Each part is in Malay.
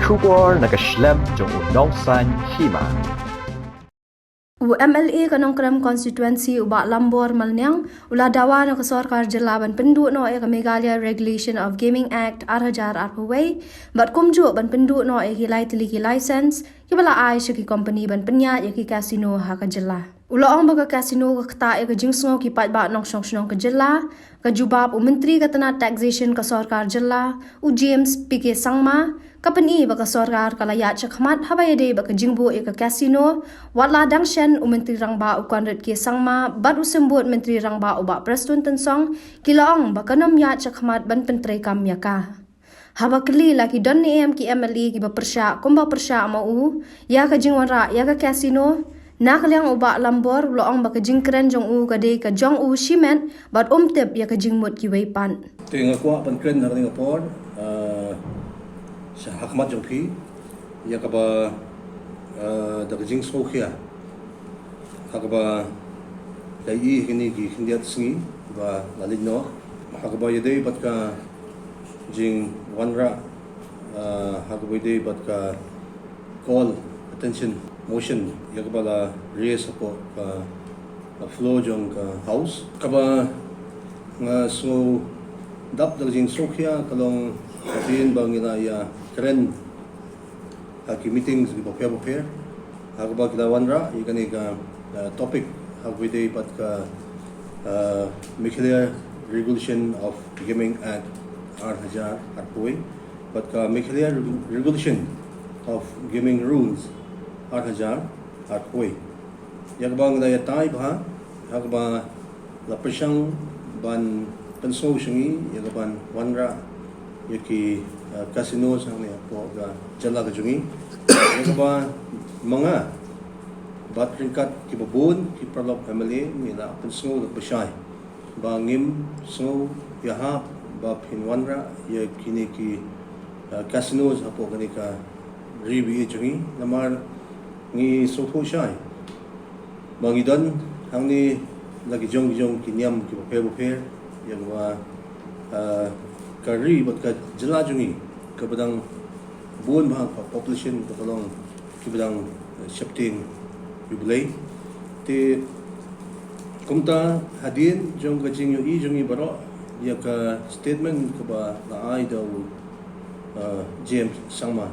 Shubor nakaslem jong Nongwan Hima. MLA ka Nongkram constituency uba Lambor Malngiang ula dawa no kasorkar jelaban penduk no e Meghalaya Regulation of Gaming Act 2008 bat kumju ban penduk no e hilai tiliki license kibala ai shiki company ban penya yaki casino ha ka jela ula ong baga casino ka kta e ka Jngoh ki pat ba nong shong ka jela ka jubab menteri ka tana taxation ka sorkar jela u James PK Sangma kapani baka sorkar kalaya chakmat habayade baka Jngoh e ka casino watla dangshan menteri rangba u konrat ke Sangma bat usembut menteri rangba uba Preston Tensong kilaong baka nom ya chakmat ban pentrei kam yaka haba kli laki don ni em ki MLA ki ba persya kumba persya mau ya ka Jngoh ra ya ka casino nakliang uba Lambor loong baka jingkren jong u kade ka jong u shimen bat tep ya ka jingmut ki weipan tinga kwa pankren na tinga por sa hakmat jong phi ya ka ba da ka jing so khia ka ba lai i kini ki khindiat singi ba lalin no ka ba yede bat ka jing wanra ha ka ba yede bat ka call attention motion yakabala raise po ka flow jong ka house kaba nga so dap dagjing sokhya kalong din bangina ya trend ki meetings gi paper hakaba kilawan ra ikani ka topic hagwide pat ka Meghalaya Regulation of Gaming Act 2008 pat ka Meghalaya Regulation of Gaming Rules 2008 yakbang daya tay bah hakba la persang ban penso shingi yakban wanra yaki casino sang ne po ga jala ga jungi yakba mga batringkat ki babun ki pralop family ni la penso la pasay bangim so Ïahap ba pinwanra yakini ki casinos apo ganika ribi jungi namar ni sopo siya bangidon ang ni lagi jong kinyam ki paper yang wa kari bat ka jela jungi kabadang buon ba population katalong kibadang shifting jubilay te kumta hadin jong kajing yu jungi baro ya ka statement ka ba na ay daw James Sangma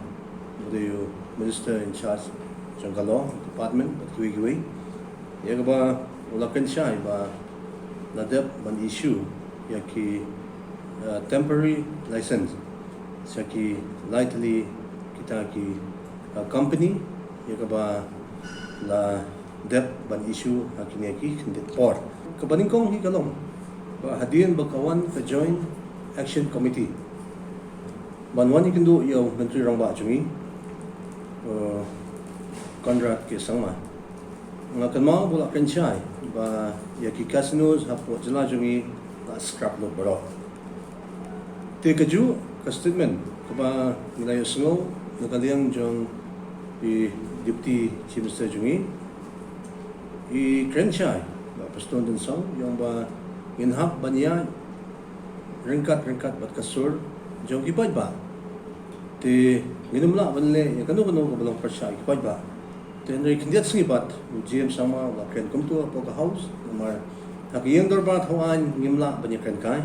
the minister in charge Jngoh department at Kiwi ya ba ulakan siya ba nadep ban issue ya ki temporary license sa ki lightly kita ki company ya ba la dep ban issue hakini ki hindi port kabaning kong hikalong ba hadin bakawan ka joint action committee banwan ikindu yaw menteri rangba chungi Konrad ke Sangma nga kanma bula kenchai ba yaki casinos hapo jela jungi la scrap lo baro te kaju ka statement ba nilay Sngew nakaliang jong i deputy chief minister jungi i kenchai ba Preston Tensong yung ba Ïahap banya ringkat bat kasur jong kipad ba te ginumla banle ya kanu ka balang persya kipad ba then they can get singibat GM sama la ken kumtu po ka house namar hakiyang dorbat hoan ngimla banya ken kai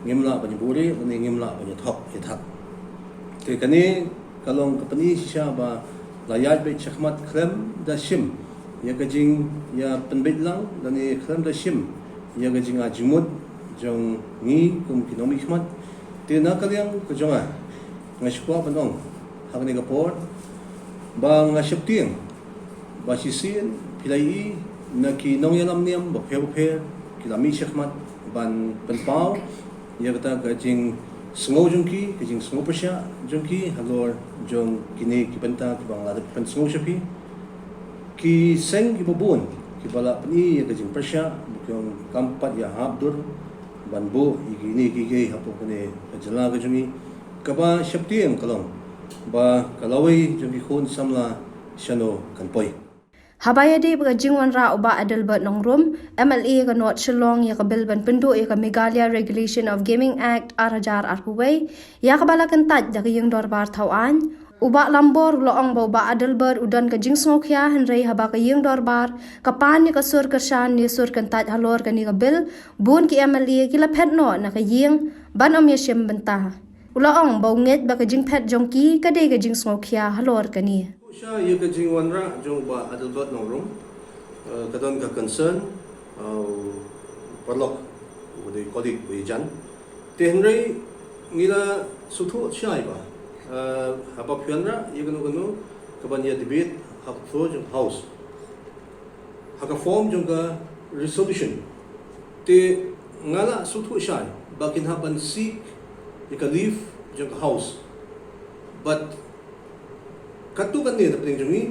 ngimla banya buri banya ngimla banya thop ithak te kani kalong kapani siya ba layat be chakmat krem da shim ya gajing ya penbit lang dani krem da shim ya gajing ajimut jong ni kum kinomi khmat te na kalyang kajonga ngashkwa panong hakni ka port ba nga shipting ba sisin pilai na ki nongyalam niam ba phe kilami shakmat ban penpau ya kata kajing Sngew jungki kajing Sngew persya jungki halor jong kini ki penta ki bang la pen Sngew shapi ki seng ki babun ki bala pani ya kajing persya bukyong kampat Ïahap dur ban bo igini ki ke hapo kene kajala kajungi kaba shipting kalong ba kalawai jungki khon samla shano kanpoi Habayade baka Jngoh ra uba Adelbert Nongrum MLA ka North Shillong ya ka bilban pendo ya ka Meghalaya Regulation of Gaming Act 2008 ya ka balakan taj da ka yung dorbar tauan Ubak Lambor loong bau ba Adelbert udan ke Jngoh kia henrei haba ke yung dorbar kapan ni kasur kersan ni sur kentat halor ke ni bil bun ki MLA ki lapet no na ke yung ban om yeshem bentah. Uloong bau nget ba ke jingpet jongki ke de ke Jngoh kia halor ke ni. Siya yung ke Nongwan ra jong ba Adelbert nongrong kadon ka concern perlok udah kodik bejan tenrei ngila sutu siya ba apa pianra ia kena kebanyakan debate hak floor jong house hak form jong ka resolution te ngala sutu siya bakin haban seek ika leave jong ka house but katukan ni dapat jongi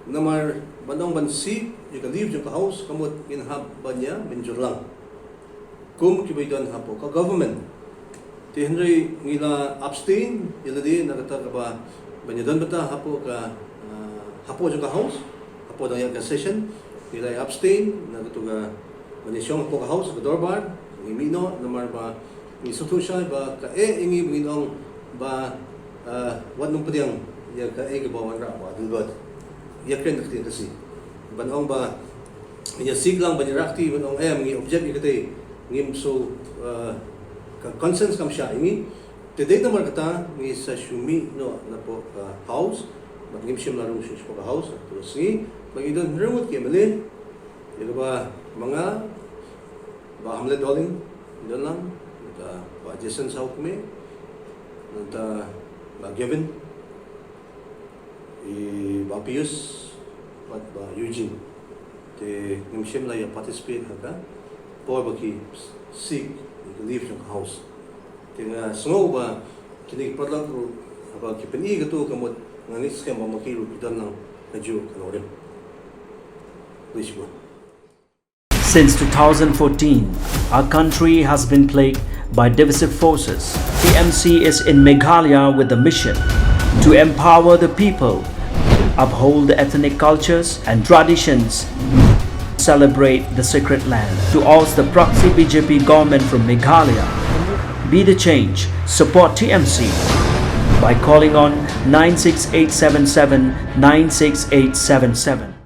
namar bandang ban seek ika leave jong ka house kamot inhab banya menjurlang kum kibaidan hapo ka government ti Henry ngila abstain ila di nakata ka ba banyadan bata hapo ka hapo jung ka house hapo dang ka session ngila abstain nakato ka banyasyon hapo ka house ka dorbar ngimino namar ba ni sutu siya ba ka ingi nginong ba wat nung padiang ya ka ka bawan ra ba dulgot ya kren nakti kasi banong ba niya siglang banyarakti banong ngi object ikate ngim so consens kam siya ini today na markata ni sa shumi no na po ka house magim siya larong siya po ka house terus ni magidon remote kay mali yung ba mga ba hamlet doling doon lang ba adjacent sa hukme nanta ba given ba Pius ba Eugene te ngim siya la ya participate haka po ba ki seek leave yung house. Tinga Sngew ba kinig padlang ro aba kipeni gato kamot nganis ka mamakiro kitan ng kadyo kanorim. Please go. Since 2014, our country has been plagued by divisive forces. TMC is in Meghalaya with the mission to empower the people, uphold the ethnic cultures and traditions, celebrate the sacred land. To oust the proxy BJP government from Meghalaya, be the change, support TMC by calling on 96877 96877.